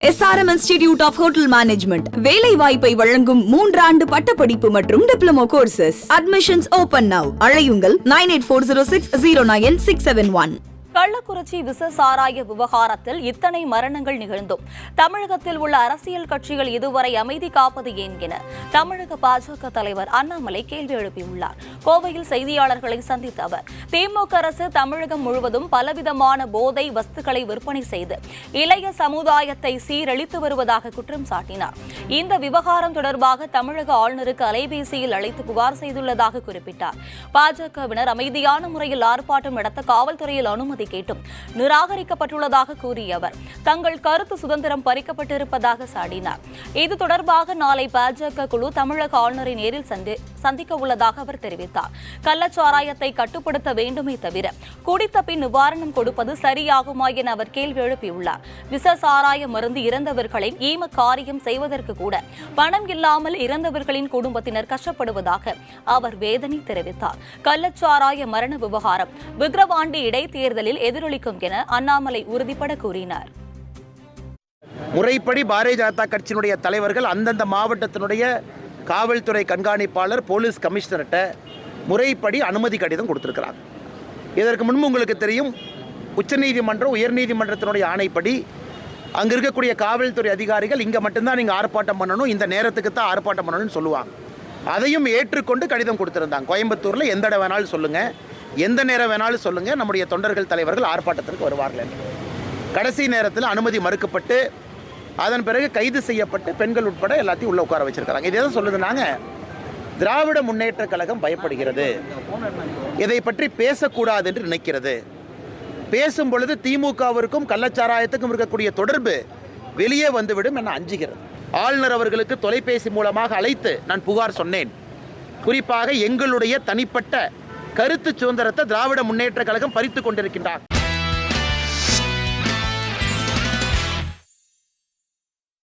SRM Institute of Hotel Management வேலை வாய்ப்பை வழங்கும் 3 ஆண்டு பட்டப்படிப்பு மற்றும் diploma courses. Admissions open now. அழையுங்கள் 9840609671. கள்ளக்குறிச்சி விச சாராய விவகாரத்தில் இத்தனை மரணங்கள் நிகழ்ந்தும் தமிழகத்தில் உள்ள அரசியல் கட்சிகள் இதுவரை அமைதி காப்பது ஏன் என தமிழக பாஜக தலைவர் அண்ணாமலை கேள்வி எழுப்பியுள்ளார். கோவையில் செய்தியாளர்களை சந்தித்த அவர், திமுக அரசு தமிழகம் முழுவதும் பலவிதமான போதை வஸ்துக்களை விற்பனை செய்து இளைய சமுதாயத்தை சீரழித்து வருவதாக குற்றம் சாட்டினார். இந்த விவகாரம் தொடர்பாக தமிழக ஆளுநருக்கு அலைபேசியில் அழைத்து புகார் செய்துள்ளதாக குறிப்பிட்டார். பாஜகவினர் அமைதியான முறையில் ஆர்ப்பாட்டம் நடத்த காவல்துறையில் அனுமதி கேட்டும் நிராகரிக்கப்பட்டுள்ளதாக கூறிய அவர், தங்கள் கருத்து சுதந்திரம் பறிக்கப்பட்டிருப்பதாக சாடினார். இது தொடர்பாக நாளை பாஜக குழு தமிழக ஆளுநரை நேரில் சந்திக்க உள்ளதாக அவர் தெரிவித்தார். கள்ளச்சாராயத்தை கட்டுப்படுத்த வேண்டுமே தவிர குடித்த பின் நிவாரணம் கொடுப்பது சரியாகுமா என அவர் கேள்வி எழுப்பியுள்ளார். விச சாராய மருந்து இறந்தவர்களை ஈம காரியம் செய்வதற்கு கூட பணம் இல்லாமல் இறந்தவர்களின் குடும்பத்தினர் கஷ்டப்படுவதாக அவர் வேதனை தெரிவித்தார். கள்ளச்சாராய மரண விவகாரம் விக்கிரவாண்டி இடைத்தேர்தலில் எதிரொலிக்கும் என அண்ணாமலை உறுதிபட கூறினார். முறைப்படி பாரதிய ஜனதா கட்சியினுடைய தலைவர்கள் அந்தந்த மாவட்டத்தினுடைய காவல்துறை கண்காணிப்பாளர் போலீஸ் கமிஷனர்கிட்ட முறைப்படி அனுமதி கடிதம் கொடுத்திருக்கிறாங்க. இதற்கு முன்பு உங்களுக்கு தெரியும், உச்சநீதிமன்றம் உயர்நீதிமன்றத்தினுடைய ஆணைப்படி அங்கே இருக்கக்கூடிய காவல்துறை அதிகாரிகள் இங்கே மட்டும்தான் நீங்கள் ஆர்ப்பாட்டம் பண்ணணும், இந்த நேரத்துக்கு தான் ஆர்ப்பாட்டம் பண்ணணும்னு சொல்லுவாங்க. அதையும் ஏற்றுக்கொண்டு கடிதம் கொடுத்திருந்தாங்க. கோயம்புத்தூரில் எந்த இடம் வேணாலும் சொல்லுங்கள், எந்த நேரம் வேணாலும் சொல்லுங்கள், நம்முடைய தொண்டர்கள் தலைவர்கள் ஆர்ப்பாட்டத்திற்கு வருவார்கள். கடைசி நேரத்தில் அனுமதி மறுக்கப்பட்டு அதன் பிறகு கைது செய்யப்பட்டு பெண்கள் உட்பட எல்லாத்தையும் உள்ள உட்கார வச்சிருக்கிறாங்க. இதே தான் சொல்லுதுனாங்க, திராவிட முன்னேற்ற கழகம் பயப்படுகிறது, இதை பற்றி பேசக்கூடாது என்று நினைக்கிறது. பேசும் பொழுது திமுகவிற்கும் கள்ளச்சாராயத்துக்கும் இருக்கக்கூடிய தொடர்பு வெளியே வந்துவிடும் என அஞ்சுகிறது. ஆளுநர் அவர்களுக்கு தொலைபேசி மூலமாக அழைத்து நான் புகார் சொன்னேன். குறிப்பாக எங்களுடைய தனிப்பட்ட கருத்து சுதந்திரத்தை திராவிட முன்னேற்ற கழகம் பறித்துக் கொண்டிருக்கின்றார்.